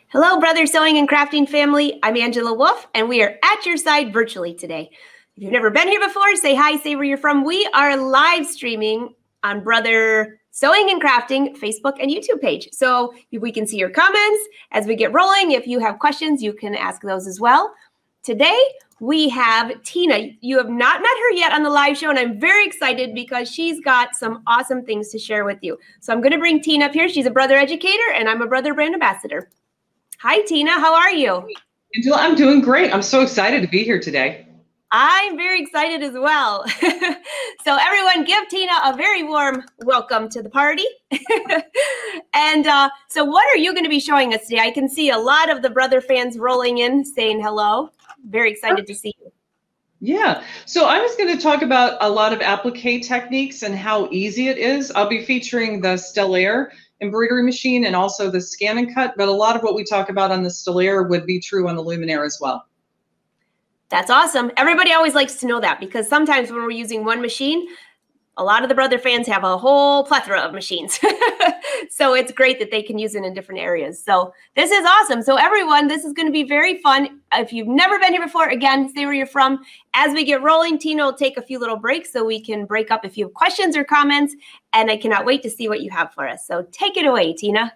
Hello, Brother Sewing and Crafting family. I'm Angela Wolf, and we are at your side virtually today. If you've never been here before, say hi, say where you're from. We are live streaming on Brother Sewing and Crafting Facebook and YouTube page. So we can see your comments as we get rolling. If you have questions, you can ask those as well. Today, we have Tina. You have not met her yet on the live show, and I'm very excited because she's got some awesome things to share with you. So I'm going to bring Tina up here. She's a Brother Educator, and I'm a Brother Brand Ambassador. Hi, Tina. How are you? Angela, I'm doing great. I'm so excited to be here today. I'm very excited as well. So everyone give Tina a very warm welcome to the party. And so what are you going to be showing us today? I can see a lot of the Brother fans rolling in saying hello. Very excited to see you. Yeah. So I was going to talk about a lot of applique techniques and how easy it is. I'll be featuring the Stellaire embroidery machine and also the ScanNCut, but a lot of what we talk about on the Stellaire would be true on the Luminaire as well. That's awesome. Everybody always likes to know that because sometimes when we're using one machine, a lot of the Brother fans have a whole plethora of machines. So it's great that they can use it in different areas. So this is awesome. So everyone, this is going to be very fun. If you've never been here before, again, say where you're from. As we get rolling, Tina will take a few little breaks so we can break up if you have questions or comments. And I cannot wait to see what you have for us. So take it away, Tina.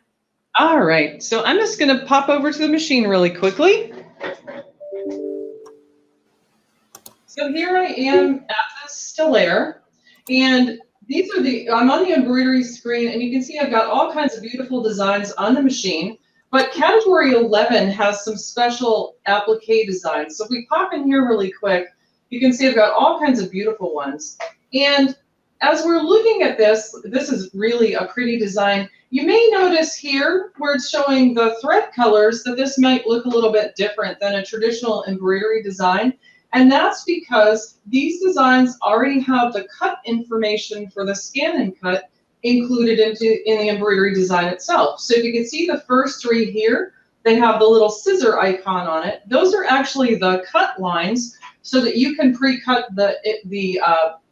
All right. So I'm just going to pop over to the machine really quickly. So here I am at the Stellaire, and these are I'm on the embroidery screen, and you can see I've got all kinds of beautiful designs on the machine, but category 11 has some special applique designs. So if we pop in here really quick, you can see I've got all kinds of beautiful ones. And as we're looking at this is really a pretty design. You may notice here where it's showing the thread colors that this might look a little bit different than a traditional embroidery design. And that's because these designs already have the cut information for the ScanNCut included in the embroidery design itself. So if you can see the first three here, they have the little scissor icon on it. Those are actually the cut lines so that you can pre-cut the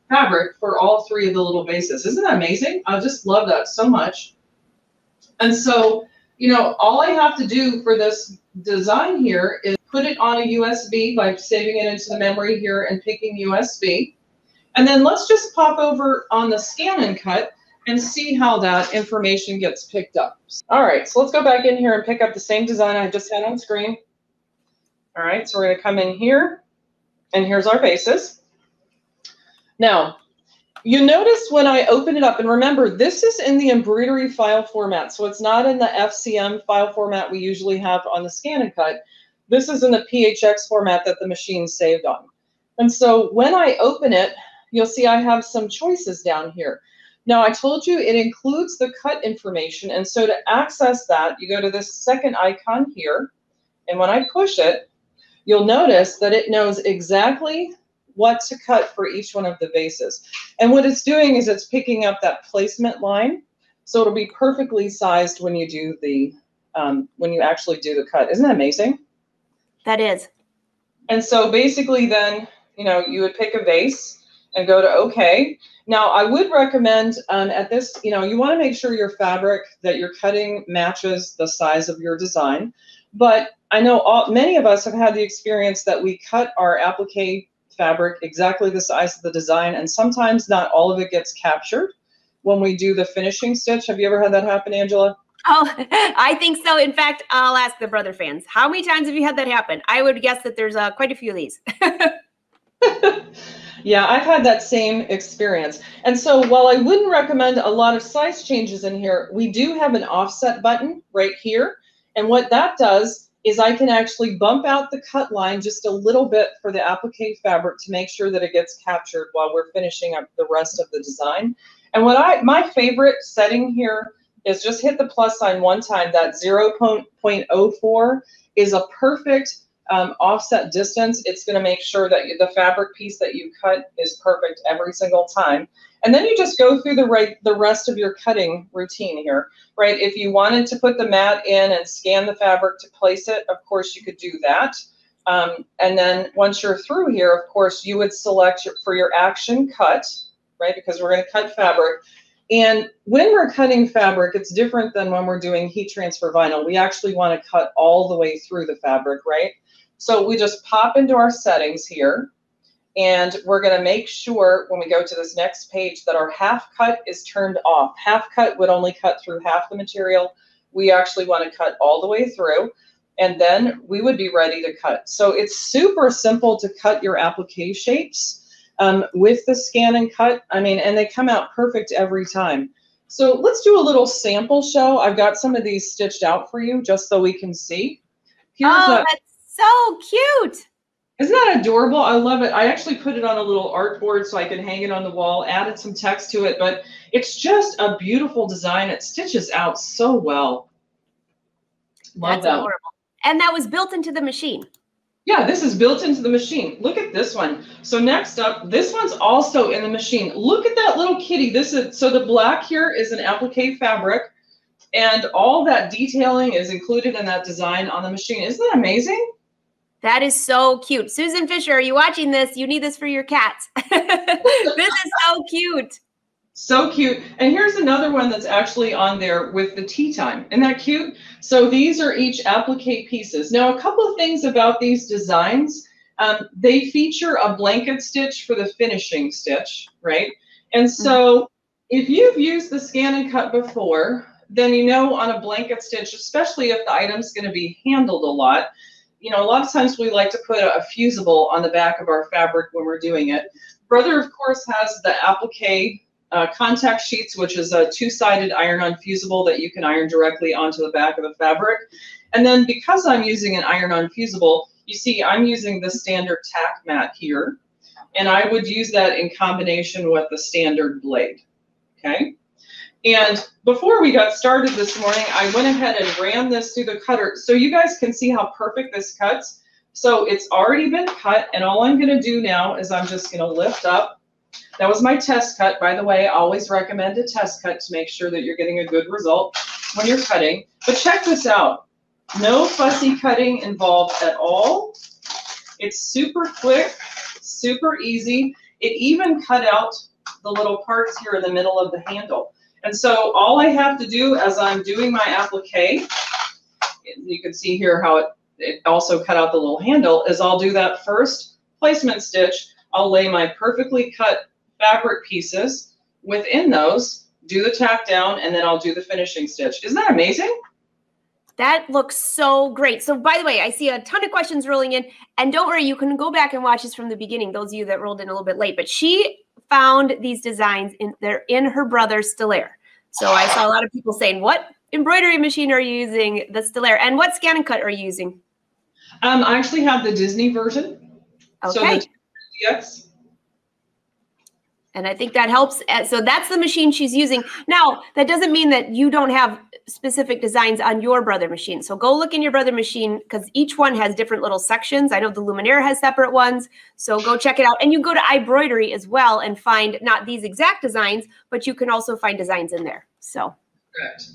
fabric for all three of the little bases. Isn't that amazing? I just love that so much. And so, you know, all I have to do for this design here is put it on a USB by saving it into the memory here and picking USB. And then let's just pop over on the ScanNCut and see how that information gets picked up. All right, so let's go back in here and pick up the same design I just had on screen. All right, so we're gonna come in here, and here's our bases. Now, you notice when I open it up, and remember, this is in the embroidery file format, so it's not in the FCM file format we usually have on the ScanNCut. This is in the PHX format that the machine saved on. And so when I open it, you'll see I have some choices down here. Now, I told you it includes the cut information, and so to access that, you go to this second icon here, and when I push it, you'll notice that it knows exactly what to cut for each one of the bases. And what it's doing is it's picking up that placement line, so it'll be perfectly sized when you do the when you actually do the cut. Isn't that amazing? That is. And so basically then, you know, you would pick a base and go to OK. Now, I would recommend at this, you know, you want to make sure your fabric that you're cutting matches the size of your design. But I know many of us have had the experience that we cut our applique fabric exactly the size of the design, and sometimes not all of it gets captured when we do the finishing stitch. Have you ever had that happen, Angela? Oh, I think so. In fact, I'll ask the Brother fans. How many times have you had that happen? I would guess that there's quite a few of these. Yeah, I've had that same experience. And so while I wouldn't recommend a lot of size changes in here, we do have an offset button right here. And what that does is I can actually bump out the cut line just a little bit for the applique fabric to make sure that it gets captured while we're finishing up the rest of the design. And my favorite setting here is just hit the plus sign one time. That 0.04 is a perfect offset distance. It's going to make sure that the fabric piece that you cut is perfect every single time. And then you just go through the rest of your cutting routine here, right? If you wanted to put the mat in and scan the fabric to place it, of course you could do that. And then once you're through here, of course, you would select for your action cut, right? Because we're going to cut fabric. And when we're cutting fabric, it's different than when we're doing heat transfer vinyl. We actually want to cut all the way through the fabric, right? So we just pop into our settings here, and we're going to make sure when we go to this next page that our half cut is turned off. Half cut would only cut through half the material. We actually want to cut all the way through, and then we would be ready to cut. So it's super simple to cut your applique shapes with the ScanNCut. I mean, and they come out perfect every time. So let's do a little sample show. I've got some of these stitched out for you just so we can see. That's so cute. Isn't that adorable? I love it. I actually put it on a little artboard so I could hang it on the wall, added some text to it, but it's just a beautiful design. It stitches out so well. Love that. Adorable. And that was built into the machine. Yeah, this is built into the machine. Look at this one. So next up, this one's also in the machine. Look at that little kitty. So the black here is an applique fabric, and all that detailing is included in that design on the machine. Isn't that amazing? That is so cute. Susan Fisher, are you watching this? You need this for your cats. This is so cute. So cute. And here's another one that's actually on there with the tea time. Isn't that cute? So these are each applique pieces. Now, a couple of things about these designs. They feature a blanket stitch for the finishing stitch, right? And so if you've used the ScanNCut before, then you know on a blanket stitch, especially if the item's going to be handled a lot, you know, a lot of times we like to put a fusible on the back of our fabric when we're doing it. Brother, of course, has the applique contact sheets, which is a two-sided iron-on fusible that you can iron directly onto the back of the fabric. And then because I'm using an iron-on fusible, you see I'm using the standard tack mat here, and I would use that in combination with the standard blade, okay? And before we got started this morning, I went ahead and ran this through the cutter so you guys can see how perfect this cuts. So it's already been cut, and all I'm going to do now is I'm just going to lift up. That was my test cut. By the way, I always recommend a test cut to make sure that you're getting a good result when you're cutting. But check this out. No fussy cutting involved at all. It's super quick, super easy. It even cut out the little parts here in the middle of the handle. And so all I have to do as I'm doing my applique, you can see here how it also cut out the little handle, is I'll do that first placement stitch. I'll lay my perfectly cut fabric pieces within those, do the tack down, and then I'll do the finishing stitch. Isn't that amazing? That looks so great. So by the way, I see a ton of questions rolling in, and don't worry, you can go back and watch this from the beginning, those of you that rolled in a little bit late, but she found these designs they're in her brother's Stellaire. So I saw a lot of people saying, what embroidery machine are you using? The Stellaire. And what ScanNCut are you using? I actually have the Disney version. Okay. So the DX. And I think that helps. So that's the machine she's using. Now, that doesn't mean that you don't have specific designs on your brother machine. So go look in your brother machine because each one has different little sections. I know the Luminaire has separate ones. So go check it out. And you go to iBroidery as well and find not these exact designs, but you can also find designs in there. So. Correct.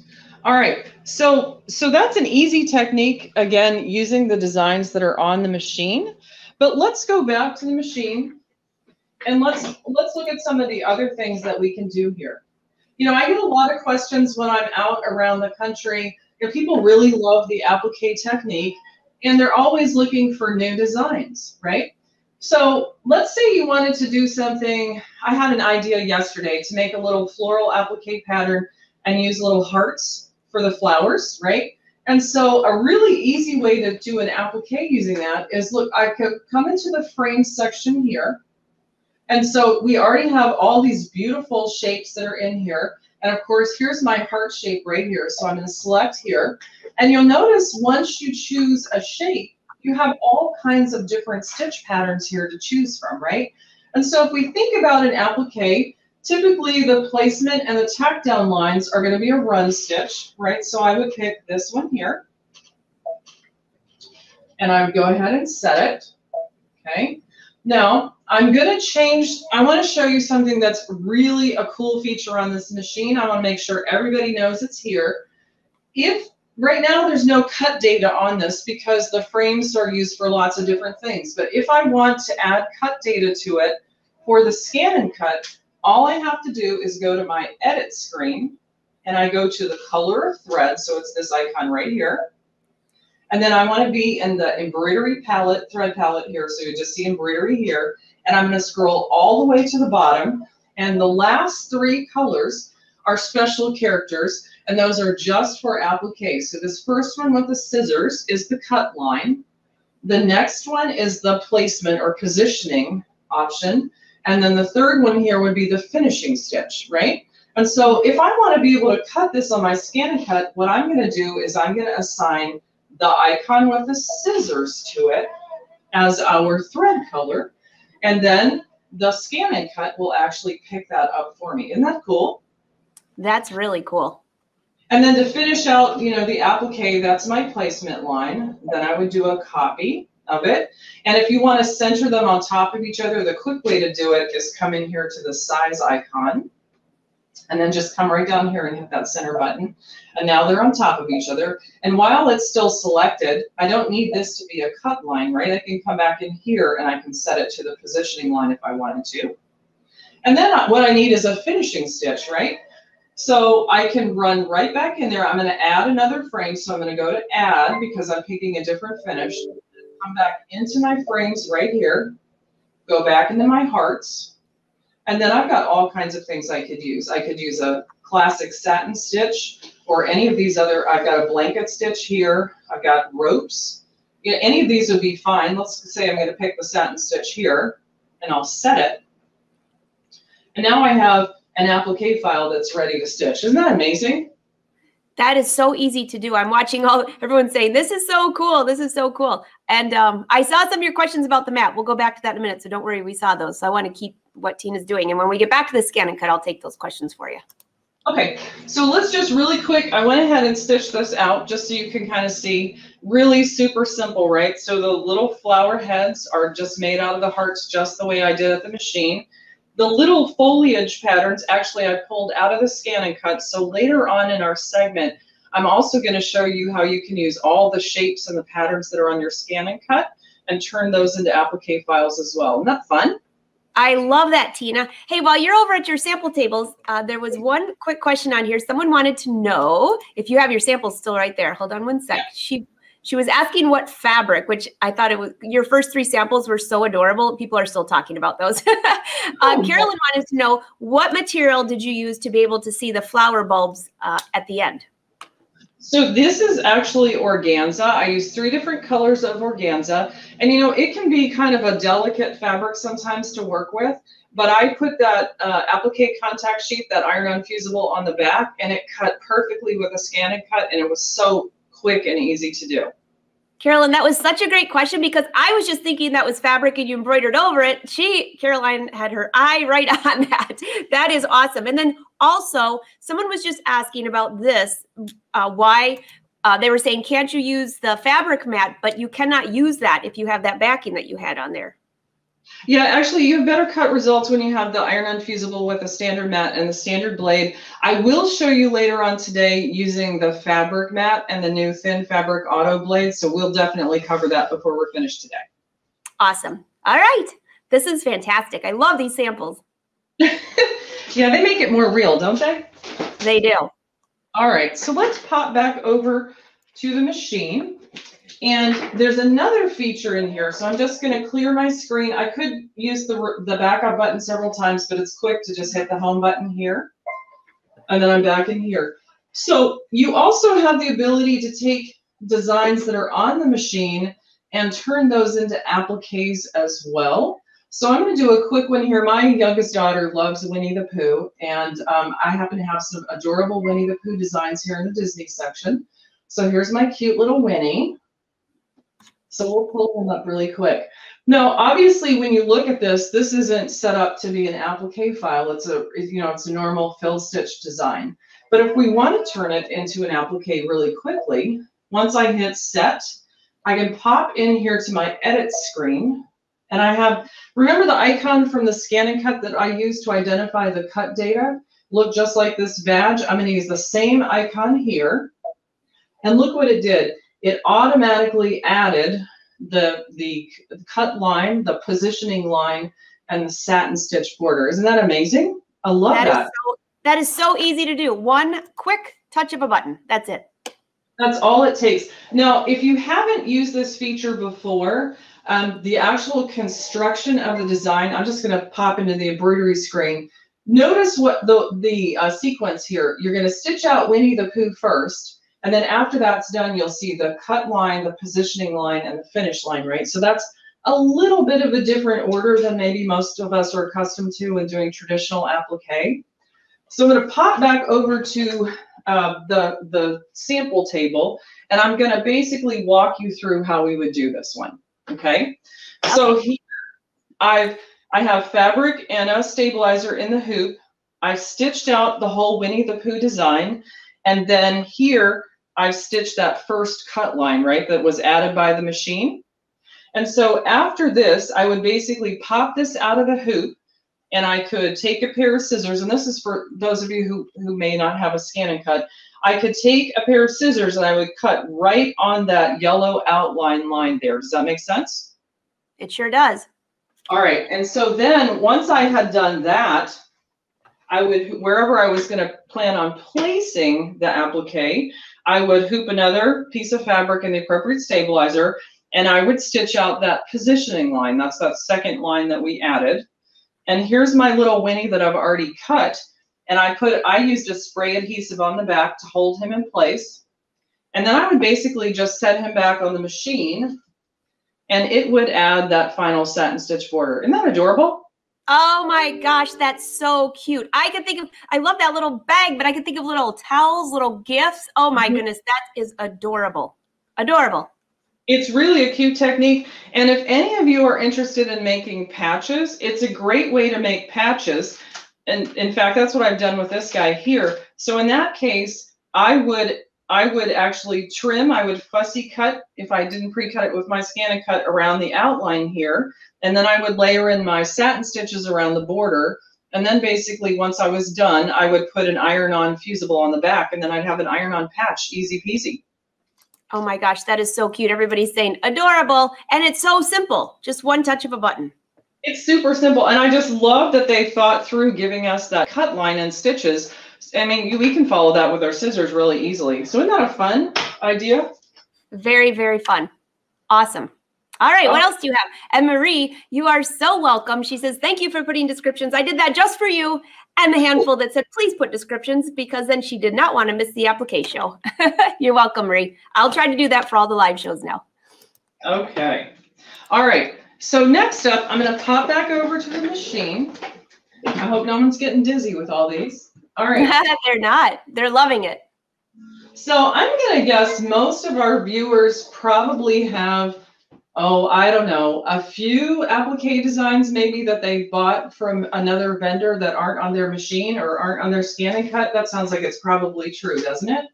All right. So that's an easy technique, again, using the designs that are on the machine. But let's go back to the machine. And let's look at some of the other things that we can do here. You know, I get a lot of questions when I'm out around the country. You know, people really love the applique technique, and they're always looking for new designs, right? So let's say you wanted to do something. I had an idea yesterday to make a little floral applique pattern and use little hearts for the flowers, right? And so a really easy way to do an applique using that is, look, I could come into the frame section here. And so we already have all these beautiful shapes that are in here. And of course, here's my heart shape right here. So I'm going to select here. And you'll notice once you choose a shape, you have all kinds of different stitch patterns here to choose from, right? And so if we think about an applique, typically the placement and the tack down lines are going to be a run stitch, right? So I would pick this one here. And I would go ahead and set it, okay? Now, I'm going to change, I want to show you something that's really a cool feature on this machine. I want to make sure everybody knows it's here. If right now there's no cut data on this because the frames are used for lots of different things, but if I want to add cut data to it for the ScanNCut, all I have to do is go to my edit screen, and I go to the color of thread, so it's this icon right here. And then I want to be in the embroidery palette, thread palette here, so you just see embroidery here. And I'm going to scroll all the way to the bottom, and the last 3 colors are special characters, and those are just for applique. So this first one with the scissors is the cut line. The next one is the placement or positioning option. And then the third one here would be the finishing stitch, right? And so if I want to be able to cut this on my ScanNCut, what I'm going to do is I'm going to assign the icon with the scissors to it as our thread color. And then the ScanNCut will actually pick that up for me. Isn't that cool? That's really cool. And then to finish out, you know, the applique, that's my placement line. Then I would do a copy of it. And if you want to center them on top of each other, the quick way to do it is come in here to the size icon. And then just come right down here and hit that center button. And now they're on top of each other. And while it's still selected, I don't need this to be a cut line, right? I can come back in here and I can set it to the positioning line if I wanted to. And then what I need is a finishing stitch, right? So I can run right back in there. I'm going to add another frame. So I'm going to go to add because I'm picking a different finish. Come back into my frames right here. Go back into my hearts. And then I've got all kinds of things I could use. I could use a classic satin stitch or any of these other, I've got a blanket stitch here. I've got ropes. Yeah, any of these would be fine. Let's say I'm going to pick the satin stitch here and I'll set it. And now I have an applique file that's ready to stitch. Isn't that amazing? That is so easy to do. I'm watching everyone saying, this is so cool. This is so cool. And I saw some of your questions about the map. We'll go back to that in a minute. So don't worry, we saw those. So I want to keep what Tina's doing. And when we get back to the ScanNCut, I'll take those questions for you. Okay, so let's just really quick, I went ahead and stitched this out just so you can kind of see. Really super simple, right? So the little flower heads are just made out of the hearts just the way I did at the machine. The little foliage patterns, actually I pulled out of the ScanNCut. So later on in our segment, I'm also going to show you how you can use all the shapes and the patterns that are on your ScanNCut and turn those into applique files as well. Isn't that fun? I love that, Tina. Hey, while you're over at your sample tables, there was one quick question on here. Someone wanted to know if you have your samples still right there. Hold on one sec. Yeah. She was asking what fabric, which I thought it was, your first 3 samples were so adorable. People are still talking about those. Carolyn wanted to know, what material did you use to be able to see the flower bulbs at the end? So this is actually organza. I use 3 different colors of organza. And you know, it can be kind of a delicate fabric sometimes to work with, but I put that applique contact sheet, that iron-on fusible on the back, and it cut perfectly with a ScanNCut, and it was so quick and easy to do. Carolyn, that was such a great question because I was just thinking that was fabric and you embroidered over it. Caroline had her eye right on that. That is awesome. And then also, someone was just asking about this, why they were saying, can't you use the fabric mat, but you cannot use that if you have that backing that you had on there. Yeah, actually, you have better cut results when you have the iron-on fusible with a standard mat and the standard blade. I will show you later on today using the fabric mat and the new thin fabric auto blade. So we'll definitely cover that before we're finished today. Awesome. All right. This is fantastic. I love these samples. Yeah, they make it more real, don't they? They do. All right. So let's pop back over to the machine. And there's another feature in here. So I'm just going to clear my screen. I could use the backup button several times, but it's quick to just hit the home button here. And then I'm back in here. So you also have the ability to take designs that are on the machine and turn those into appliques as well. So I'm going to do a quick one here. My youngest daughter loves Winnie the Pooh, and I happen to have some adorable Winnie the Pooh designs here in the Disney section. So here's my cute little Winnie. So we'll pull them up really quick. Now, obviously, when you look at this, this isn't set up to be an applique file. It's a normal fill stitch design. But if we want to turn it into an applique really quickly, once I hit set, I can pop in here to my edit screen. And I have, remember the icon from the ScanNCut that I used to identify the cut data? Look just like this badge. I'm going to use the same icon here. And look what it did. It automatically added the cut line, the positioning line, and the satin stitch border. Isn't that amazing? I love that. That is so easy to do. One quick touch of a button. That's it. That's all it takes. Now, if you haven't used this feature before, the actual construction of the design, I'm just going to pop into the embroidery screen. Notice what the sequence here. You're going to stitch out Winnie the Pooh first, and then after that's done, you'll see the cut line, the positioning line, and the finish line, right? So that's a little bit of a different order than maybe most of us are accustomed to when doing traditional applique. So I'm going to pop back over to the sample table, and I'm going to basically walk you through how we would do this one. Okay. So here I have fabric and a stabilizer in the hoop. I've stitched out the whole Winnie the Pooh design, and then here I've stitched that first cut line, right, that was added by the machine. And so after this, I would basically pop this out of the hoop, and I could take a pair of scissors, and this is for those of you who may not have a ScanNCut. I could take a pair of scissors and I would cut right on that yellow outline line there. Does that make sense? It sure does. All right, and so then once I had done that, I would, wherever I was going to plan on placing the applique, I would hoop another piece of fabric in the appropriate stabilizer, and I would stitch out that positioning line. That's that second line that we added. And here's my little Winnie that I've already cut. And I used a spray adhesive on the back to hold him in place. And then I would basically just set him back on the machine, and it would add that final satin stitch border. Isn't that adorable? Oh my gosh, that's so cute. I love that little bag, but I could think of little towels, little gifts. Oh my goodness, that is adorable. Adorable. It's really a cute technique. And if any of you are interested in making patches, it's a great way to make patches. And in fact, that's what I've done with this guy here. So in that case, I would actually trim, I would fussy cut if I didn't pre-cut it with my ScanNCut around the outline here. And then I would layer in my satin stitches around the border. And then basically once I was done, I would put an iron-on fusible on the back, and then I'd have an iron-on patch, easy peasy. Oh my gosh, that is so cute. Everybody's saying adorable, and it's so simple. Just one touch of a button. It's super simple, and I just love that they thought through giving us that cut line and stitches. I mean, we can follow that with our scissors really easily. So isn't that a fun idea? Very, very fun. Awesome. All right, what else do you have? And Marie, you are so welcome. She says, thank you for putting descriptions. I did that just for you. And the handful that said, please put descriptions, because then she did not want to miss the applique show. You're welcome, Marie. I'll try to do that for all the live shows now. Okay. All right. So next up, I'm going to pop back over to the machine. I hope no one's getting dizzy with all these. All right. They're not. They're loving it. So I'm going to guess most of our viewers probably have, I don't know, a few applique designs maybe that they bought from another vendor that aren't on their machine or aren't on their ScanNCut. That sounds like it's probably true, doesn't it?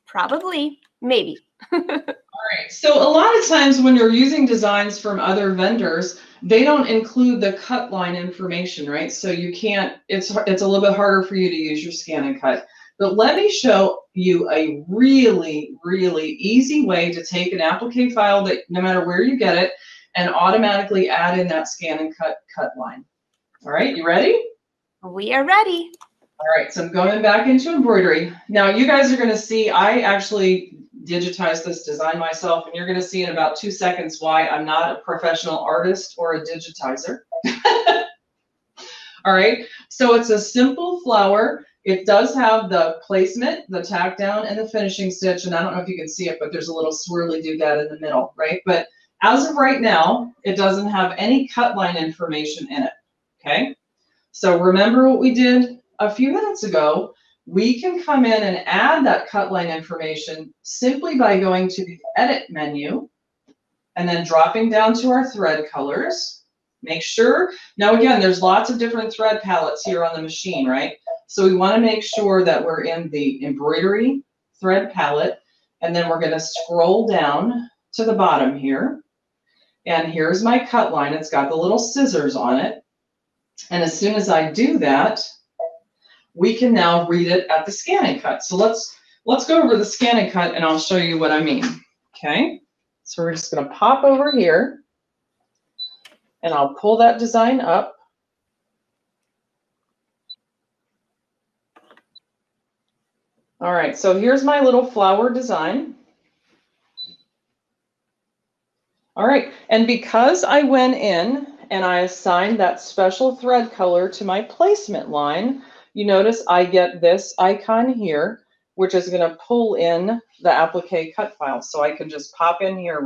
Probably. Maybe. All right. So a lot of times when you're using designs from other vendors, they don't include the cut line information, right? So you can't, it's a little bit harder for you to use your ScanNCut. But let me show you a really, really easy way to take an applique file that no matter where you get it and automatically add in that ScanNCut cut line. All right, you ready? We are ready. All right, so I'm going back into embroidery. Now you guys are going to see, I actually digitized this design myself, and you're going to see in about 2 seconds why I'm not a professional artist or a digitizer. All right, so it's a simple flower. It does have the placement, the tack down, and the finishing stitch. And I don't know if you can see it, but there's a little swirly doodad in the middle, right? But as of right now, it doesn't have any cut line information in it, okay? So remember what we did a few minutes ago. We can come in and add that cut line information simply by going to the Edit menu and then dropping down to our thread colors. Make sure, now again, there's lots of different thread palettes here on the machine, right? So we want to make sure that we're in the embroidery thread palette, and then we're going to scroll down to the bottom here. And here's my cut line. It's got the little scissors on it. And as soon as I do that, we can now read it at the ScanNCut. So let's go over the ScanNCut, and I'll show you what I mean. Okay, so we're just going to pop over here, and I'll pull that design up. All right, so here's my little flower design. All right, and because I went in and I assigned that special thread color to my placement line, you notice I get this icon here, which is going to pull in the applique cut file. So I can just pop in here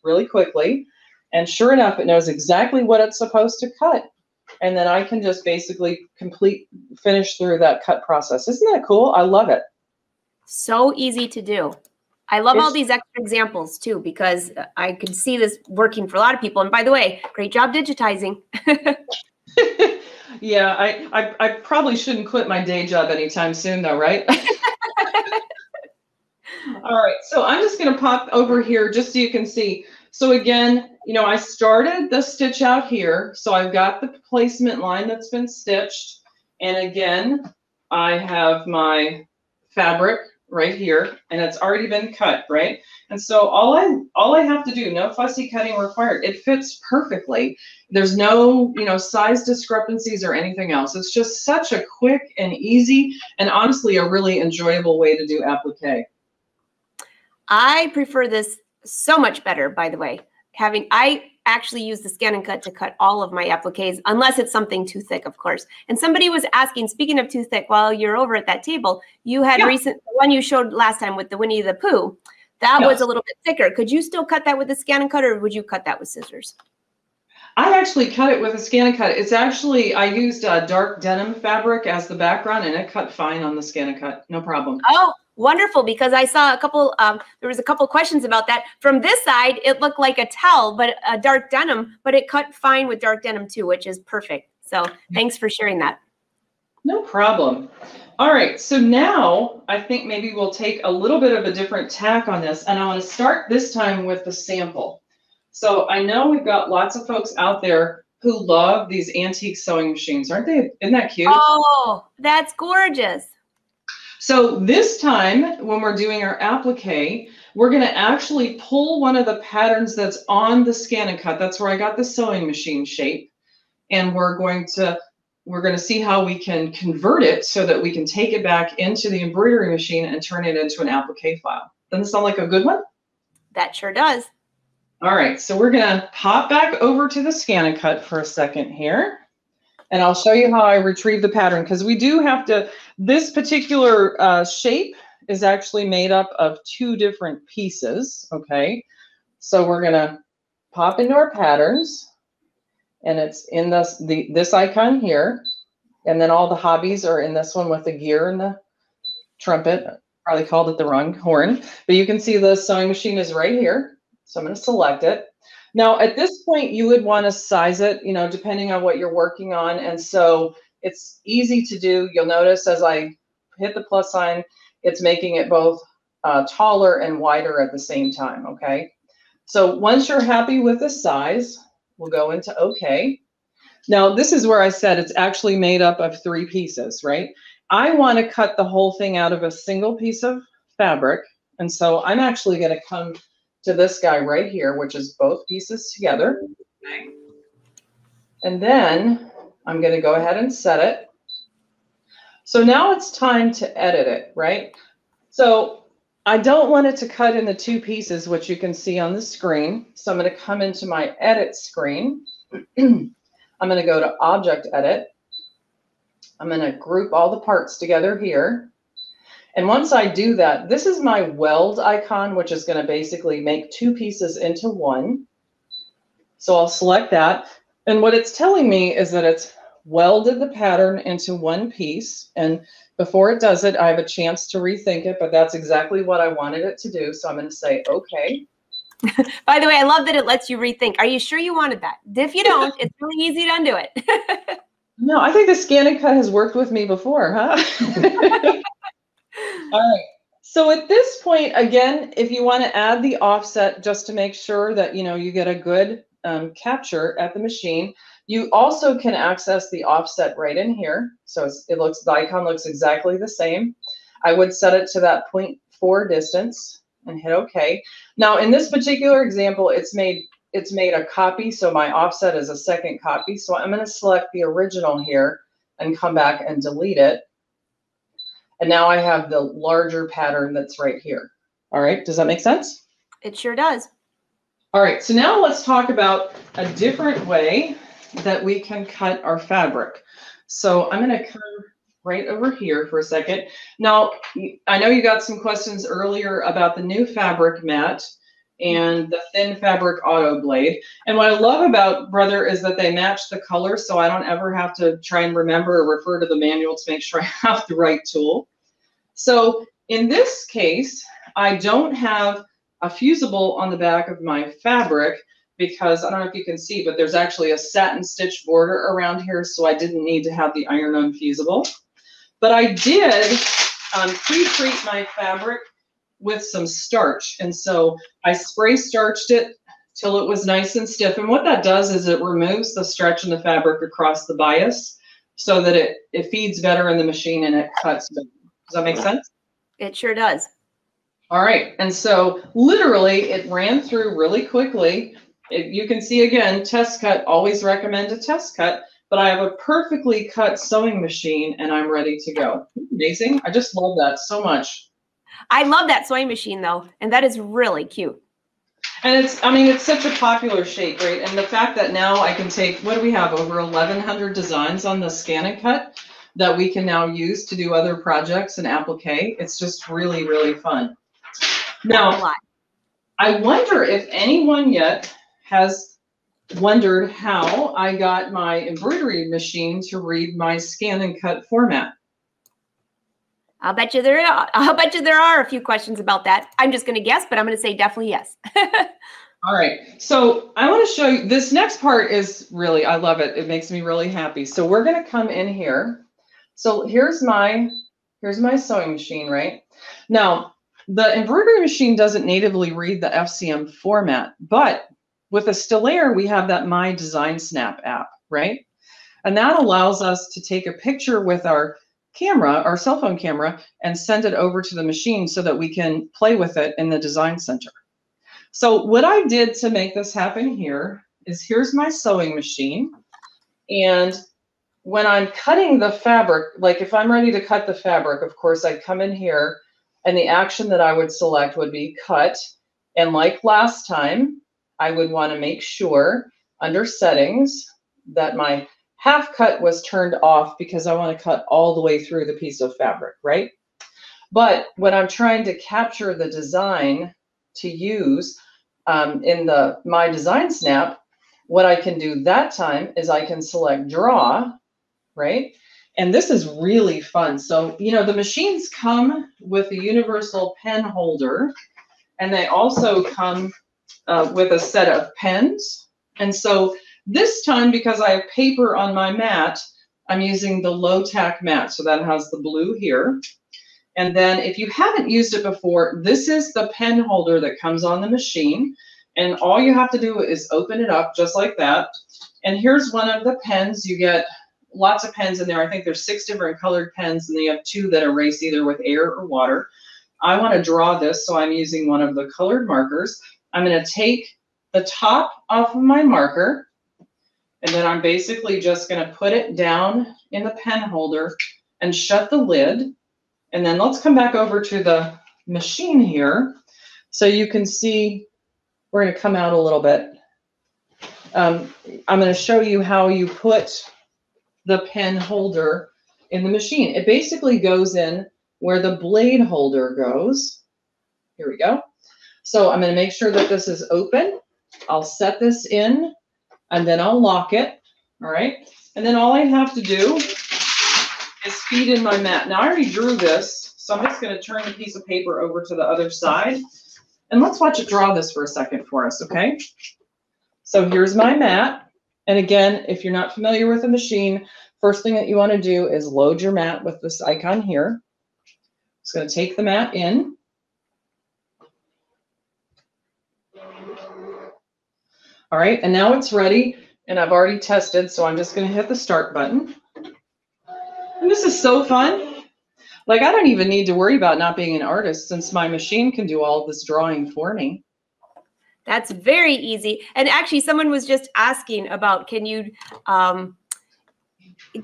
really quickly. And sure enough, it knows exactly what it's supposed to cut. And then I can just basically finish through that cut process. Isn't that cool? I love it. So easy to do. I love all these extra examples too, because I could see this working for a lot of people. And by the way, great job digitizing. Yeah, I probably shouldn't quit my day job anytime soon though, right? All right, so I'm just going to pop over here just so you can see. So again, you know, I started the stitch out here. So I've got the placement line that's been stitched. And again, I have my fabric right here, and it's already been cut, right? And so all I have to do, no fussy cutting required. It fits perfectly. There's no, you know, size discrepancies or anything else. It's just such a quick and easy, and honestly, a really enjoyable way to do applique. I prefer this so much better, by the way. I actually use the ScanNCut to cut all of my appliques, unless it's something too thick, of course. And somebody was asking, speaking of too thick, while you're over at that table, you had the one you showed last time with the Winnie the Pooh. That was a little bit thicker. Could you still cut that with the ScanNCut, or would you cut that with scissors? I actually cut it with a ScanNCut. It's actually, I used dark denim fabric as the background, and it cut fine on the ScanNCut. No problem. Oh, wonderful, because I saw a couple, there was a couple questions about that. From this side, it looked like a towel, but a dark denim, but it cut fine with dark denim too, which is perfect. So thanks for sharing that. No problem. All right, so now I think maybe we'll take a little bit of a different tack on this, and I want to start this time with the sample. So I know we've got lots of folks out there who love these antique sewing machines, aren't they? Isn't that cute? Oh, that's gorgeous. So this time, when we're doing our applique, we're going to actually pull one of the patterns that's on the ScanNCut. That's where I got the sewing machine shape. And we're going to see how we can convert it so that we can take it back into the embroidery machine and turn it into an applique file. Doesn't it sound like a good one? That sure does. All right, so we're going to pop back over to the ScanNCut for a second here. And I'll show you how I retrieve the pattern, because we do have to, this particular shape is actually made up of two different pieces, okay? So we're gonna pop into our patterns, and it's in this icon here, and then all the hobbies are in this one with the gear and the trumpet. Probably called it the wrong horn, but you can see the sewing machine is right here. So I'm gonna select it. Now, at this point, you would want to size it, you know, depending on what you're working on. And so it's easy to do. You'll notice as I hit the plus sign, it's making it both taller and wider at the same time, okay? So once you're happy with the size, we'll go into OK. Now, this is where I said it's actually made up of 3 pieces, right? I want to cut the whole thing out of a single piece of fabric. And so I'm actually going to come to this guy right here, which is both pieces together. Okay. And then I'm going to go ahead and set it. So now it's time to edit it, right? So I don't want it to cut into 2 pieces, which you can see on the screen. So I'm going to come into my edit screen. I'm going to go to Object Edit. I'm going to group all the parts together here. And once I do that, this is my weld icon, which is going to basically make 2 pieces into 1. So I'll select that. And what it's telling me is that it's welded the pattern into 1 piece. And before it does it, I have a chance to rethink it, but that's exactly what I wanted it to do. So I'm going to say, OK. By the way, I love that it lets you rethink. Are you sure you wanted that? If you don't, it's really easy to undo it. No, I think the ScanNCut has worked with me before, huh? All right. So at this point, again, if you want to add the offset just to make sure that, you know, you get a good capture at the machine, you also can access the offset right in here. So the icon looks exactly the same. I would set it to that 0.4 distance and hit OK. Now, in this particular example, it's made a copy. So my offset is a second copy. So I'm going to select the original here and come back and delete it. And now I have the larger pattern that's right here. All right, does that make sense? It sure does. All right, so now let's talk about a different way that we can cut our fabric. So I'm going to come right over here for a second. Now, I know you got some questions earlier about the new fabric mat and the thin fabric auto blade. And what I love about Brother is that they match the color, so I don't ever have to try and remember or refer to the manual to make sure I have the right tool. So in this case, I don't have a fusible on the back of my fabric because I don't know if you can see, but there's actually a satin stitch border around here, so I didn't need to have the iron-on fusible. But I did pre-treat my fabric with some starch, and so I spray starched it till it was nice and stiff. And what that does is it removes the stretch in the fabric across the bias so that it feeds better in the machine and it cuts better. Does that make sense? It sure does. All right, and so literally it ran through really quickly. You can see again, test cut, always recommend a test cut, but I have a perfectly cut sewing machine and I'm ready to go. Amazing. I just love that so much. I love that sewing machine though, and that is really cute. And it's, I mean, it's such a popular shape, right? And the fact that now I can take, what do we have, over 1,100 designs on the ScanNCut that we can now use to do other projects in Applique. It's just really, really fun. Now, I wonder if anyone yet has wondered how I got my embroidery machine to read my ScanNCut format. I'll bet you there are a few questions about that. I'm just going to guess, but I'm going to say definitely yes. All right. So I want to show you, this next part is really, I love it. It makes me really happy. So we're going to come in here. So here's my sewing machine, right? Now, the embroidery machine doesn't natively read the FCM format, but with a Stellaire, we have that My Design Snap app, right? And that allows us to take a picture with our camera, our cell phone camera, and send it over to the machine so that we can play with it in the design center. So what I did to make this happen here is, here's my sewing machine. And when I'm cutting the fabric, like if I'm ready to cut the fabric, of course, I'd come in here and the action that I would select would be cut. And like last time, I would want to make sure under settings that my half cut was turned off because I want to cut all the way through the piece of fabric, right? But when I'm trying to capture the design to use in the My Design Snap, what I can do that time is I can select draw, right? And this is really fun. So, you know, the machines come with a universal pen holder, and they also come with a set of pens. And so this time, because I have paper on my mat, I'm using the low tack mat. So that has the blue here. And then if you haven't used it before, this is the pen holder that comes on the machine. And all you have to do is open it up just like that. And here's one of the pens. You get lots of pens in there. I think there's 6 different colored pens, and then you have 2 that erase either with air or water. I want to draw this, so I'm using one of the colored markers. I'm going to take the top off of my marker, and then I'm basically just going to put it down in the pen holder and shut the lid. And then let's come back over to the machine here so you can see. We're going to come out a little bit. I'm going to show you how you put the pen holder in the machine. It basically goes in where the blade holder goes. Here we go. So I'm going to make sure that this is open. I'll set this in, and then I'll lock it. All right. And then all I have to do is feed in my mat. Now I already drew this, so I'm just going to turn the piece of paper over to the other side. And let's watch it draw this for a second for us, okay? So here's my mat. And again, if you're not familiar with the machine, first thing that you want to do is load your mat with this icon here. It's going to take the mat in. All right, and now it's ready, and I've already tested, so I'm just going to hit the start button. And this is so fun. Like, I don't even need to worry about not being an artist since my machine can do all of this drawing for me. That's very easy. And actually, someone was just asking about, can you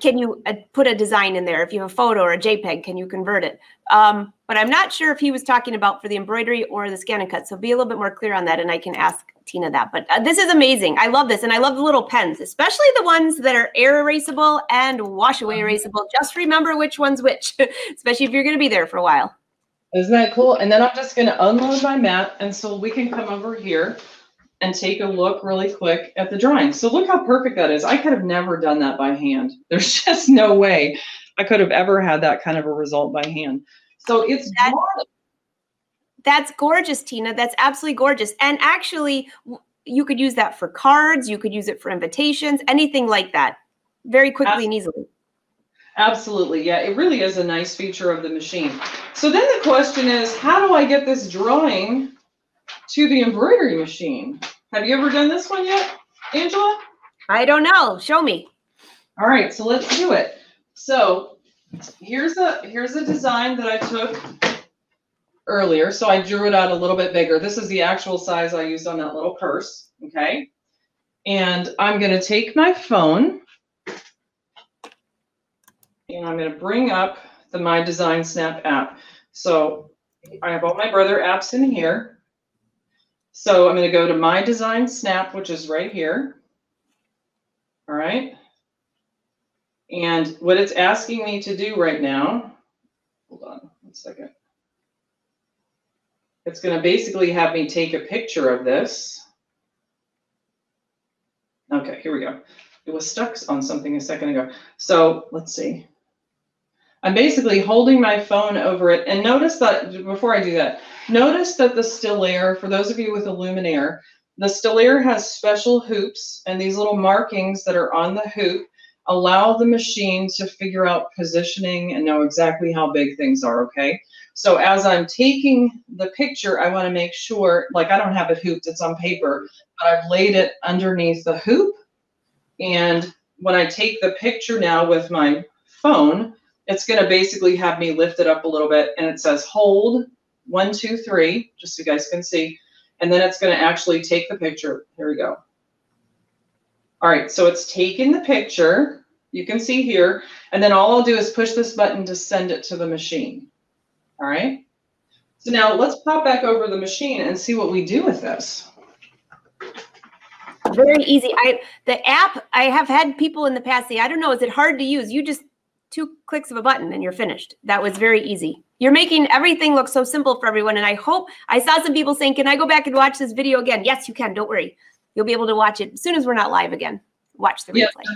can you put a design in there? If you have a photo or a JPEG, can you convert it? But I'm not sure if he was talking about for the embroidery or the ScanNCut. So be a little bit more clear on that, and I can ask Tina that. But this is amazing. I love this, and I love the little pens, especially the ones that are air erasable and wash away erasable. Just remember which one's which, especially if you're going to be there for a while. Isn't that cool? And then I'm just going to unload my mat, and so we can come over here and take a look really quick at the drawing. So look how perfect that is. I could have never done that by hand. There's just no way I could have ever had that kind of a result by hand. So it's that's gorgeous, Tina. That's absolutely gorgeous. And actually, you could use that for cards. You could use it for invitations, anything like that, very quickly and easily. Absolutely. Yeah, it really is a nice feature of the machine. So then the question is, how do I get this drawing to the embroidery machine? Have you ever done this one yet, Angela? I don't know. Show me. All right, so let's do it. So here's a design that I took earlier. So I drew it out a little bit bigger. This is the actual size I used on that little purse. Okay. And I'm going to take my phone and I'm going to bring up the My Design Snap app. So I have all my Brother apps in here. So I'm going to go to My Design Snap, which is right here. All right. And what it's asking me to do right now, hold on one second. It's going to basically have me take a picture of this. Okay, here we go. It was stuck on something a second ago. So let's see. I'm basically holding my phone over it. And notice that, before I do that, notice that the Stillaire, for those of you with a Luminaire, the Stillaire has special hoops, and these little markings that are on the hoop allow the machine to figure out positioning and know exactly how big things are, okay? So as I'm taking the picture, I want to make sure, like I don't have it hooped, it's on paper, but I've laid it underneath the hoop. And when I take the picture now with my phone, it's going to basically have me lift it up a little bit, and it says hold 1, 2, 3, just so you guys can see. And then it's going to actually take the picture. Here we go. All right, so it's taking the picture. You can see here. And then all I'll do is push this button to send it to the machine. All right. So now let's pop back over the machine and see what we do with this. Very easy. The app, I have had people in the past say, I don't know, is it hard to use? You just 2 clicks of a button and you're finished. That was very easy. You're making everything look so simple for everyone. And I hope, I saw some people saying, can I go back and watch this video again? Yes, you can. Don't worry. You'll be able to watch it as soon as we're not live again. Watch the replay. Yeah,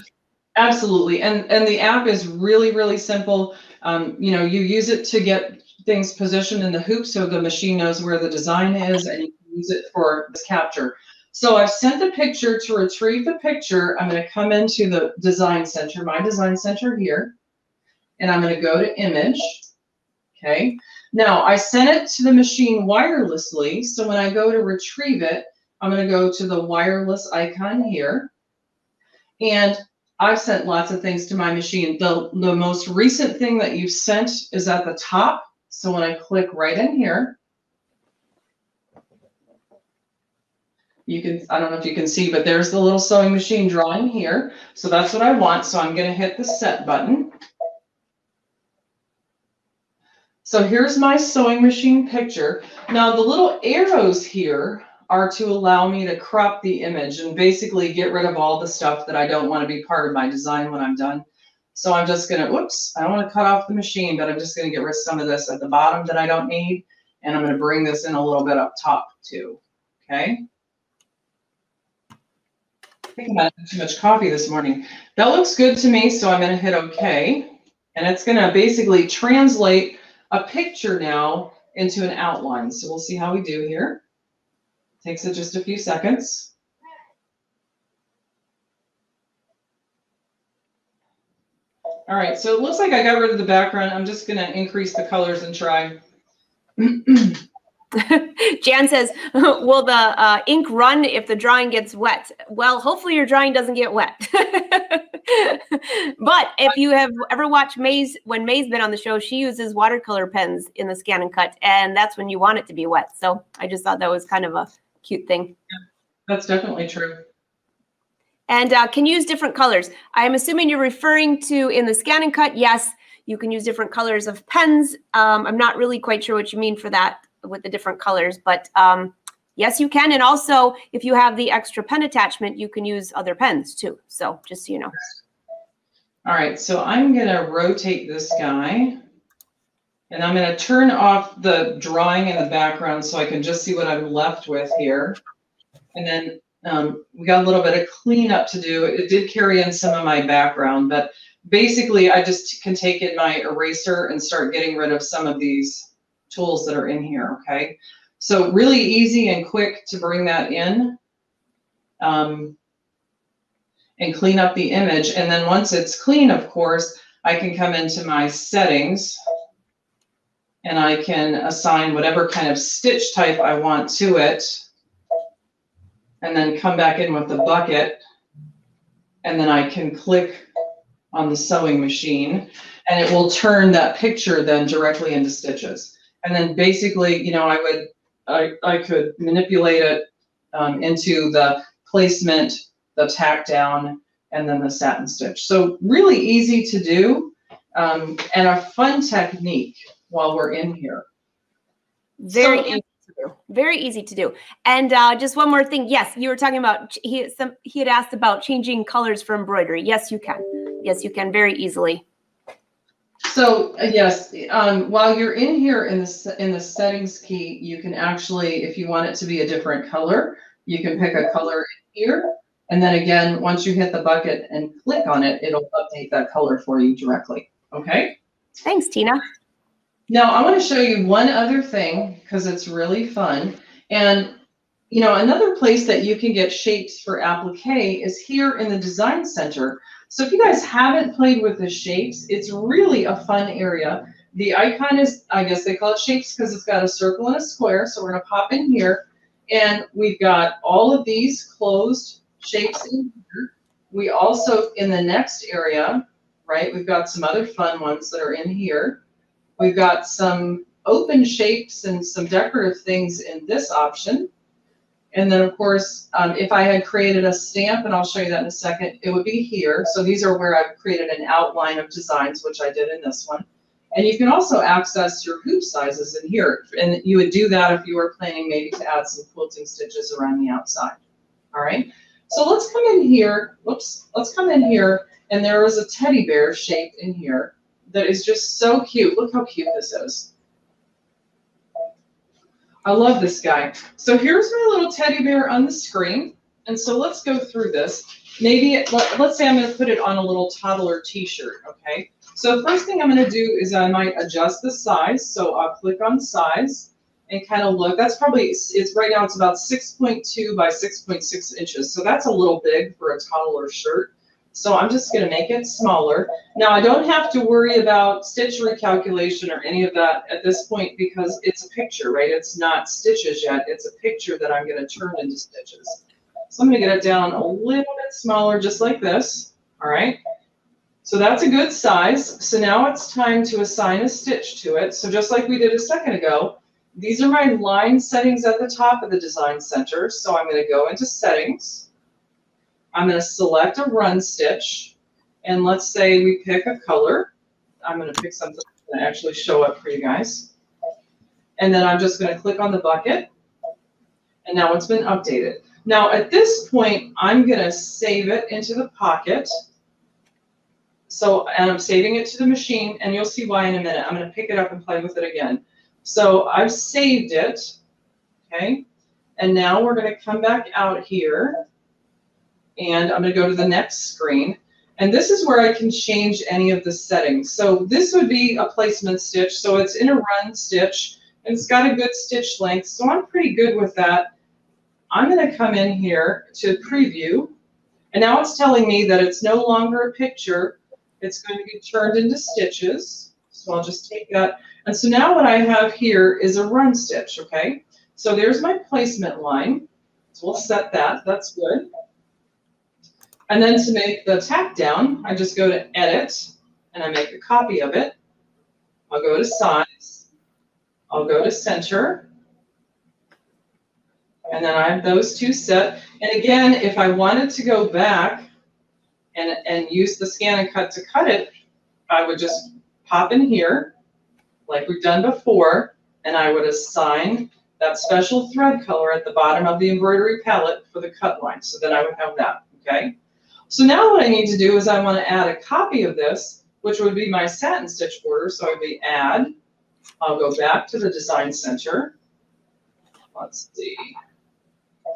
absolutely. And the app is really, really simple. You know, you use it to get things positioned in the hoop so the machine knows where the design is, and you can use it for this capture. So I've sent the picture. To retrieve the picture, I'm going to come into the design center, My Design Center here, and I'm going to go to image. Okay. Now I sent it to the machine wirelessly. So when I go to retrieve it, I'm going to go to the wireless icon here. And I've sent lots of things to my machine. The most recent thing that you've sent is at the top. So when I click right in here, you can, I don't know if you can see, but there's the little sewing machine drawing here. So that's what I want. So I'm going to hit the set button. So here's my sewing machine picture. Now the little arrows here are to allow me to crop the image and basically get rid of all the stuff that I don't want to be part of my design when I'm done. So I'm just going to, whoops, I don't want to cut off the machine, but I'm just going to get rid of some of this at the bottom that I don't need. And I'm going to bring this in a little bit up top too. Okay. I think I had too much coffee this morning. That looks good to me. So I'm going to hit OK. And it's going to basically translate a picture now into an outline. So we'll see how we do here. Takes it just a few seconds. All right, so it looks like I got rid of the background. I'm just going to increase the colors and try. Jan says, will the ink run if the drawing gets wet? Well, hopefully your drawing doesn't get wet. But if you have ever watched May's, when May's been on the show, she uses watercolor pens in the ScanNCut, and that's when you want it to be wet. So I just thought that was kind of a cute thing. Yeah, that's definitely true. And can use different colors. I'm assuming you're referring to in the ScanNCut. Yes, you can use different colors of pens. I'm not really quite sure what you mean for that with the different colors, but yes, you can. And also, if you have the extra pen attachment, you can use other pens too. So just so you know. All right, so I'm going to rotate this guy. And I'm going to turn off the drawing in the background so I can just see what I'm left with here. And then we got a little bit of cleanup to do. It did carry in some of my background, but basically I just can take in my eraser and start getting rid of some of these tools that are in here, okay? So really easy and quick to bring that in and clean up the image. And then once it's clean, of course, I can come into my settings and I can assign whatever kind of stitch type I want to it, and then come back in with the bucket, and then I can click on the sewing machine, and it will turn that picture then directly into stitches. And then basically, you know, I could manipulate it into the placement, the tack down, and then the satin stitch. So really easy to do, and a fun technique while we're in here. Very easy to do. Very easy to do. And just one more thing. Yes, you were talking about, he had asked about changing colors for embroidery. Yes, you can. Yes, you can very easily. So yes, while you're in here in the settings key, you can actually, if you want it to be a different color, you can pick a color here. And then again, once you hit the bucket and click on it, it'll update that color for you directly. Okay? Thanks, Tina. Now, I want to show you one other thing because it's really fun. And, you know, another place that you can get shapes for applique is here in the Design Center. So if you guys haven't played with the shapes, it's really a fun area. The icon is, I guess they call it shapes because it's got a circle and a square. So we're going to pop in here. And we've got all of these closed shapes in here. We also, in the next area, right, we've got some other fun ones that are in here. We've got some open shapes and some decorative things in this option. And then, of course, if I had created a stamp, and I'll show you that in a second, it would be here. So these are where I've created an outline of designs, which I did in this one. And you can also access your hoop sizes in here. And you would do that if you were planning maybe to add some quilting stitches around the outside. All right. So let's come in here. Whoops. Let's come in here. And there is a teddy bear shape in here that is just so cute. Look how cute this is. I love this guy. So here's my little teddy bear on the screen. And so let's go through this. Maybe, let's say I'm going to put it on a little toddler t-shirt, okay? So the first thing I'm going to do is I might adjust the size. So I'll click on size and kind of look. That's probably, right now it's about 6.2 by 6.6 inches. So that's a little big for a toddler shirt. So I'm just going to make it smaller. Now I don't have to worry about stitch recalculation or any of that at this point because it's a picture, right? It's not stitches yet. It's a picture that I'm going to turn into stitches. So I'm going to get it down a little bit smaller, just like this. All right. So that's a good size. So now it's time to assign a stitch to it. So just like we did a second ago, these are my line settings at the top of the Design Center. So I'm going to go into Settings. I'm going to select a run stitch, and let's say we pick a color. I'm going to pick something that's going to actually show up for you guys. And then I'm just going to click on the bucket, and now it's been updated. Now at this point, I'm going to save it into the pocket. So, and I'm saving it to the machine, and you'll see why in a minute. I'm going to pick it up and play with it again. So I've saved it, okay? And now we're going to come back out here. And I'm going to go to the next screen. And this is where I can change any of the settings. So this would be a placement stitch. So it's in a run stitch, and it's got a good stitch length. So I'm pretty good with that. I'm going to come in here to preview. And now it's telling me that it's no longer a picture. It's going to be turned into stitches. So I'll just take that. And so now what I have here is a run stitch, okay? So there's my placement line. So we'll set that. That's good. And then to make the tack down, I just go to Edit, and I make a copy of it. I'll go to Size. I'll go to Center. And then I have those two set. And again, if I wanted to go back and use the ScanNCut to cut it, I would just pop in here, like we've done before, and I would assign that special thread color at the bottom of the embroidery palette for the cut line. So then I would have that, okay? So now what I need to do is I want to add a copy of this, which would be my satin stitch border. So I would be add. I'll go back to the design center. Let's see.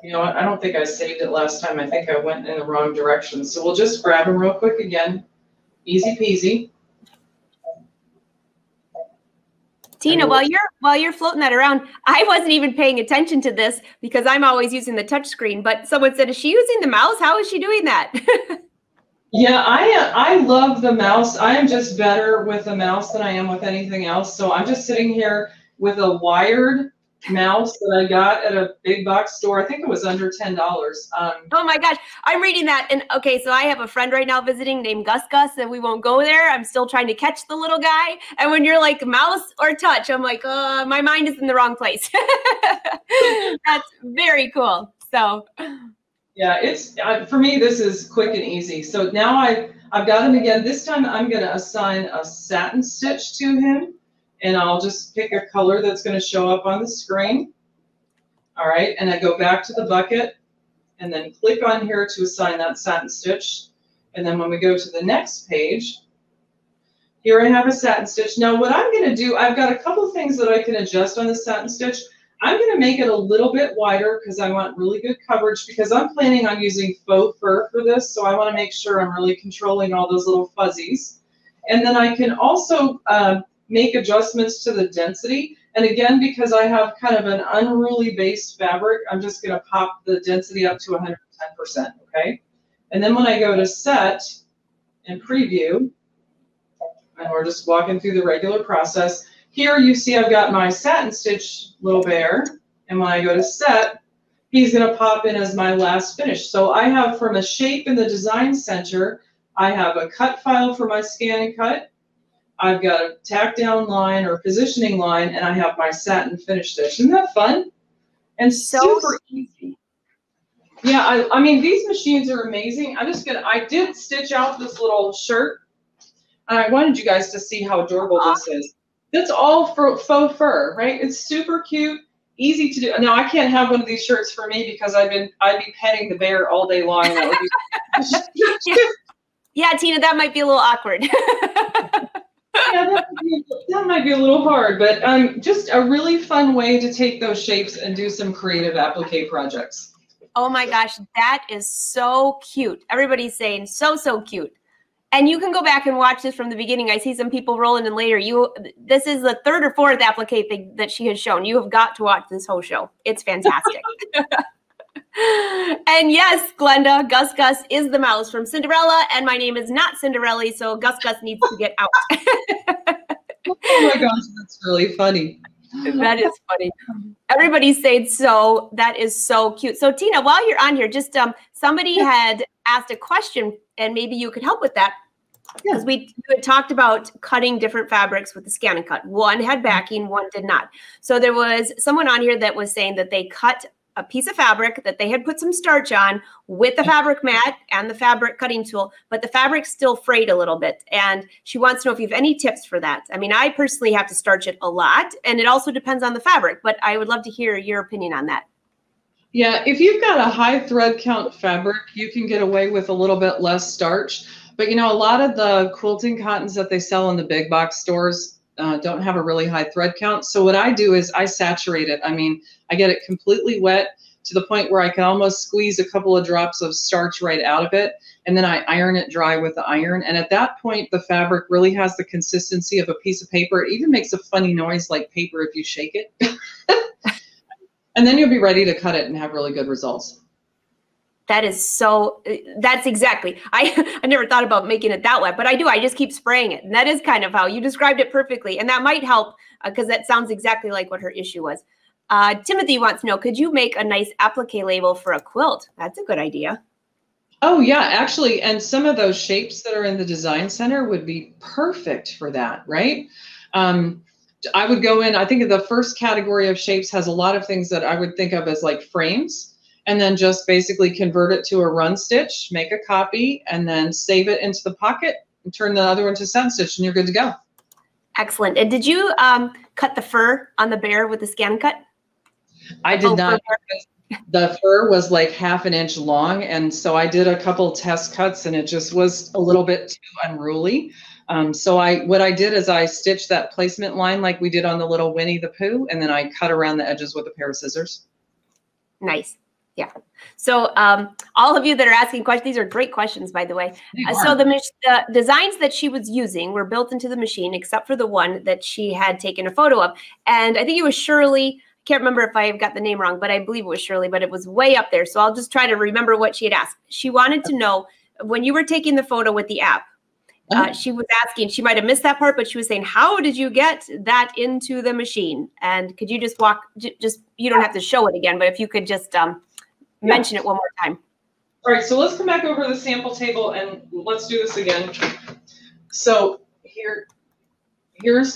You know what? I don't think I saved it last time. I think I went in the wrong direction. So we'll just grab them real quick again. Easy peasy. Tina, while you're floating that around, I wasn't even paying attention to this because I'm always using the touch screen. But someone said, is she using the mouse? How is she doing that? Yeah, I love the mouse. I am just better with the mouse than I am with anything else. So I'm just sitting here with a wired mouse that I got at a big box store. I think it was under $10. Oh my gosh, I'm reading that. And okay, so I have a friend right now visiting named Gus, and we won't go there. I'm still trying to catch the little guy. And when you're like mouse or touch, I'm like, my mind is in the wrong place. That's very cool. So yeah, it's for me, this is quick and easy. So now I've got him again. This time I'm going to assign a satin stitch to him. And I'll just pick a color that's going to show up on the screen. All right, and I go back to the bucket and then click on here to assign that satin stitch. And then when we go to the next page, here I have a satin stitch. Now what I'm going to do, I've got a couple things that I can adjust on the satin stitch. I'm going to make it a little bit wider because I want really good coverage because I'm planning on using faux fur for this. So I want to make sure I'm really controlling all those little fuzzies. And then I can also make adjustments to the density. And again, because I have kind of an unruly base fabric, I'm just going to pop the density up to 110%, okay? And then when I go to set and preview, and we're just walking through the regular process, here you see I've got my satin stitch little bear, and when I go to set, he's going to pop in as my last finish. So I have from a shape in the design center, I have a cut file for my ScanNCut, I've got a tack down line or positioning line, and I have my satin finish stitch. Isn't that fun? And super easy. Yeah, I mean, these machines are amazing. I did stitch out this little shirt, and I wanted you guys to see how adorable this is. That's all for faux fur, right? It's super cute, easy to do. Now, I can't have one of these shirts for me because I'd be petting the bear all day long. And that would be yeah, Tina, that might be a little awkward. Yeah, that might be a little hard, but just a really fun way to take those shapes and do some creative applique projects. Oh my gosh, that is so cute. Everybody's saying so cute. And you can go back and watch this from the beginning. I see some people rolling in later. This is the third or fourth applique thing that she has shown. You have got to watch this whole show. It's fantastic. And yes, Glenda, Gus is the mouse from Cinderella, and my name is not Cinderella, so Gus needs to get out. Oh my gosh, that's really funny. That is funny. Everybody's saying so. That is so cute. So Tina, while you're on here, just somebody had asked a question, and maybe you could help with that. Because we had talked about cutting different fabrics with the ScanNCut. One had backing, one did not. So there was someone on here that was saying that they cut a piece of fabric that they had put some starch on with the fabric mat and the fabric cutting tool, but the fabric still frayed a little bit. And she wants to know if you have any tips for that. I mean, I personally have to starch it a lot, and it also depends on the fabric, but I would love to hear your opinion on that. Yeah, if you've got a high thread count fabric, you can get away with a little bit less starch. But you know, a lot of the quilting cottons that they sell in the big box stores don't have a really high thread count. So what I do is I saturate it. I mean, I get it completely wet to the point where I can almost squeeze a couple of drops of starch right out of it. And then I iron it dry with the iron. And at that point, the fabric really has the consistency of a piece of paper. It even makes a funny noise like paper if you shake it. And then you'll be ready to cut it and have really good results. That is so, that's exactly, I never thought about making it that wet, but I do. I just keep spraying it. And that is kind of how you described it perfectly. And that might help because that sounds exactly like what her issue was. Timothy wants to know, could you make a nice applique label for a quilt? That's a good idea. Oh yeah, actually, and some of those shapes that are in the design center would be perfect for that, right? I would go in, I think the first category of shapes has a lot of things that I would think of as like frames, and then just basically convert it to a run stitch, make a copy, and then save it into the pocket and turn the other one to satin stitch, and you're good to go. Excellent. And did you cut the fur on the bear with the ScanNCut? I did not. The fur was like ½ inch long, and so I did a couple test cuts, and it just was a little bit too unruly. So what I did is I stitched that placement line like we did on the little Winnie the Pooh, and then I cut around the edges with a pair of scissors. Nice. Yeah. So all of you that are asking questions, these are great questions, by the way. So the designs that she was using were built into the machine, except for the one that she had taken a photo of. And I think it was Shirley. I can't remember if I got the name wrong, but I believe it was Shirley, but it was way up there. So I'll just try to remember what she had asked. She wanted to know, when you were taking the photo with the app, she was asking, she might have missed that part, but she was saying, how did you get that into the machine? And could you just you don't have to show it again, but if you could just mention it one more time. All right, so let's come back over to the sample table and let's do this again. So here's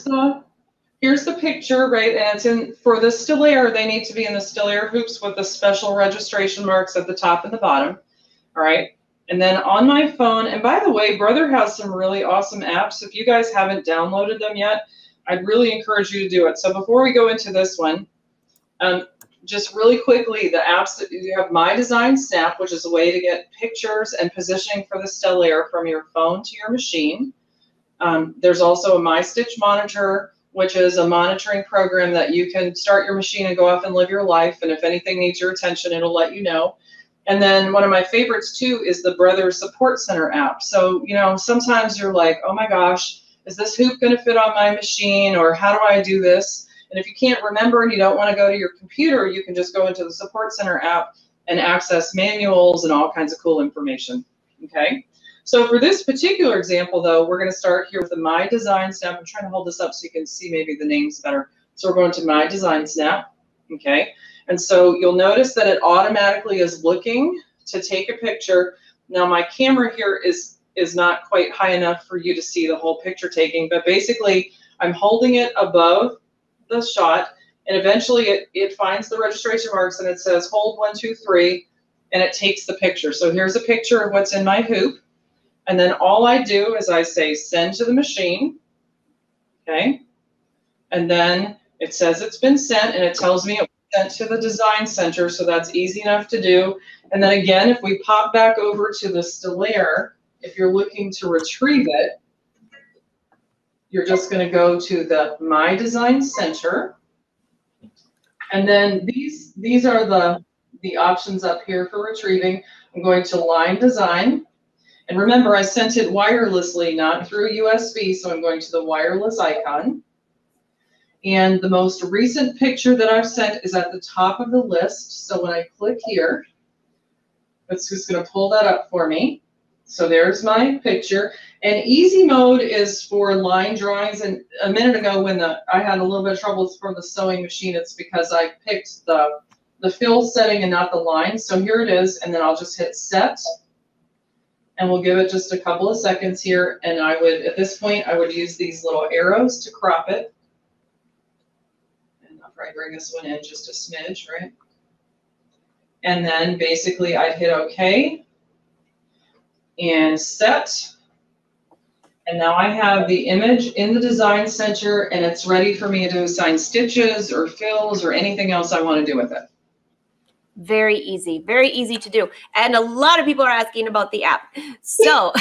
the picture, right? And it's in, for the still air, they need to be in the still air hoops with the special registration marks at the top and the bottom. All right. And then on my phone, and by the way, Brother has some really awesome apps. If you guys haven't downloaded them yet, I'd really encourage you to do it. So before we go into this one, just really quickly, the apps that you have, My Design Snap, which is a way to get pictures and positioning for the still air from your phone to your machine. There's also a My Stitch Monitor, which is a monitoring program that you can start your machine and go off and live your life. And if anything needs your attention, it'll let you know. And then one of my favorites too is the Brother Support Center app. So, you know, sometimes you're like, oh my gosh, is this hoop going to fit on my machine? Or how do I do this? And if you can't remember and you don't want to go to your computer, you can just go into the Support Center app and access manuals and all kinds of cool information. Okay. So for this particular example, though, we're going to start here with the My Design Snap. I'm trying to hold this up so you can see maybe the names better. So we're going to My Design Snap. Okay. And so you'll notice that it automatically is looking to take a picture. Now my camera here is not quite high enough for you to see the whole picture taking, but basically I'm holding it above the shot, and eventually it finds the registration marks and it says hold 1, 2, 3, and it takes the picture. So here's a picture of what's in my hoop. And then all I do is I say send to the machine. Okay. And then it says it's been sent, and it tells me it sent to the design center, so that's easy enough to do. And then again, if we pop back over to the still air, if you're looking to retrieve it, you're just going to go to the My Design Center, and then these are the options up here for retrieving. I'm going to Line Design, and remember I sent it wirelessly, not through USB, so I'm going to the wireless icon. And the most recent picture that I've sent is at the top of the list. So when I click here, it's just going to pull that up for me. So there's my picture. And easy mode is for line drawings. And a minute ago when I had a little bit of trouble for the sewing machine, it's because I picked the fill setting and not the line. So here it is. And then I'll just hit set. And we'll give it just a couple of seconds here. And at this point, I would use these little arrows to crop it. Right, bring this one in just a smidge, right? And then basically I'd hit OK and set. And now I have the image in the design center, and it's ready for me to assign stitches or fills or anything else I want to do with it. Very easy to do. And a lot of people are asking about the app. So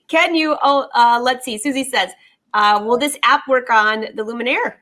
can you, let's see, Susie says, will this app work on the Luminaire?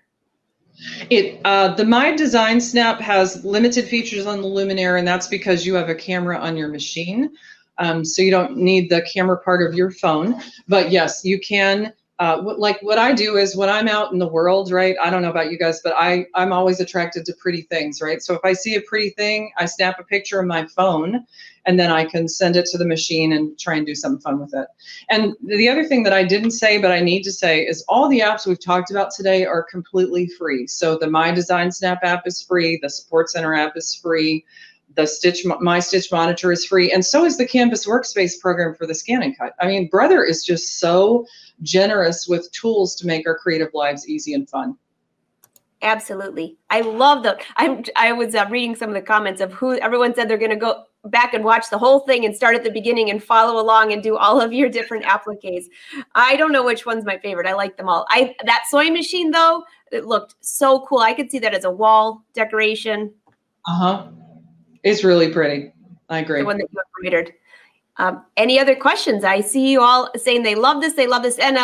The My Design Snap has limited features on the Luminaire, and that's because you have a camera on your machine. So you don't need the camera part of your phone. But yes, you can. Like what I do is when I'm out in the world, right? I don't know about you guys, but I'm always attracted to pretty things, right? So if I see a pretty thing, I snap a picture of my phone, and then I can send it to the machine and try and do something fun with it. And the other thing that I didn't say, but I need to say, is all the apps we've talked about today are completely free. So the My Design Snap app is free. The Support Center app is free. My Stitch Monitor is free, and so is the Canvas Workspace program for the ScanNCut. I mean, Brother is just so generous with tools to make our creative lives easy and fun. Absolutely. I love that. I was reading some of the comments of who everyone said they're going to go back and watch the whole thing and start at the beginning and follow along and do all of your different appliques. I don't know which one's my favorite. I like them all. That sewing machine, though, it looked so cool. I could see that as a wall decoration. It's really pretty. I agree. The one that you embroidered. Any other questions? I see you all saying they love this, and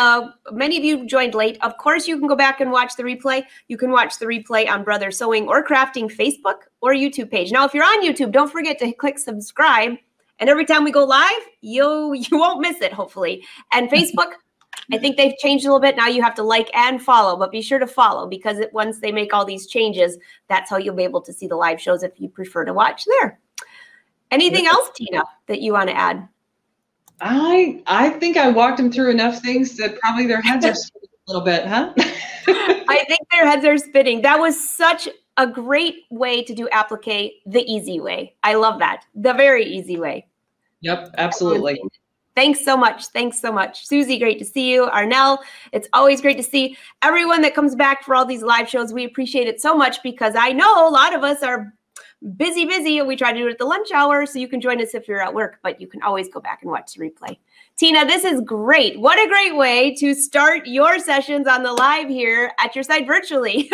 many of you joined late. Of course, you can go back and watch the replay. You can watch the replay on Brother Sewing or Crafting Facebook or YouTube page. Now, if you're on YouTube, don't forget to click subscribe, and every time we go live, you won't miss it, hopefully. And Facebook, I think they've changed a little bit. Now you have to like and follow, but be sure to follow, because once they make all these changes, that's how you'll be able to see the live shows if you prefer to watch there. Anything else, Tina, that you want to add? I think I walked them through enough things that probably their heads are spinning a little bit, huh? I think their heads are spinning. That was such a great way to do applique the easy way. I love that. The very easy way. Yep, absolutely. Thanks so much. Thanks so much. Susie, great to see you. Arnell, it's always great to see everyone that comes back for all these live shows. We appreciate it so much, because I know a lot of us are busy, and we try to do it at the lunch hour, so you can join us if you're at work, but you can always go back and watch the replay. Tina, this is great. What a great way to start your sessions on the live here at your site virtually.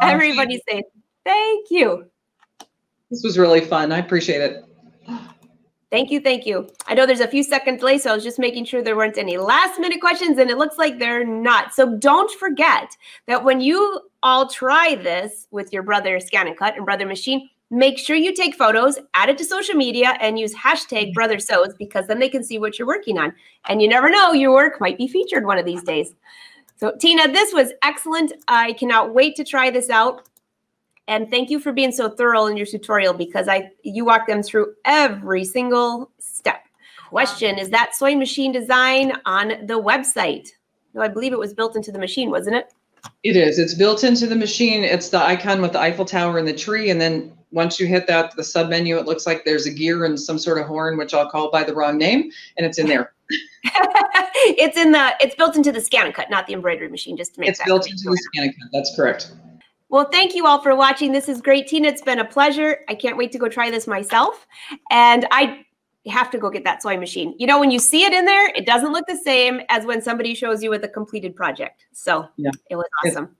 Everybody's saying thank you. This was really fun. I appreciate it. Thank you. Thank you. I know there's a few second delay, so I was just making sure there weren't any last minute questions, and it looks like they're not. So don't forget that when you all try this with your Brother ScanNCut and Brother Machine, make sure you take photos, add it to social media, and use hashtag Brother Sews, because then they can see what you're working on. And you never know, your work might be featured one of these days. So Tina, this was excellent. I cannot wait to try this out. And thank you for being so thorough in your tutorial, because you walked them through every single step. Question, is that sewing machine design on the website? No, I believe it was built into the machine, wasn't it? It is. It's built into the machine. It's the icon with the Eiffel Tower and the tree. And then once you hit that, the sub menu, it looks like there's a gear and some sort of horn, which I'll call by the wrong name. And it's in there. It's built into the ScanNCut, not the embroidery machine, just to make it's built into the ScanNCut. That's correct. Well, thank you all for watching. This is great. Tina, it's been a pleasure. I can't wait to go try this myself. And I have to go get that sewing machine. You know, when you see it in there, it doesn't look the same as when somebody shows you with a completed project. So yeah, it was awesome.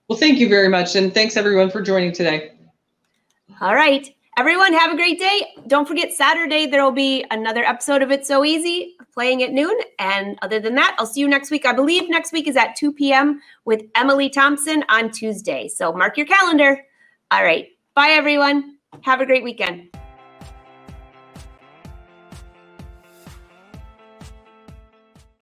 Well, thank you very much. And thanks everyone for joining today. All right. Everyone have a great day. Don't forget, Saturday, there will be another episode of It's So Easy playing at noon. And other than that, I'll see you next week. I believe next week is at 2 p.m. with Emily Thompson on Tuesday. So mark your calendar. All right. Bye, everyone. Have a great weekend.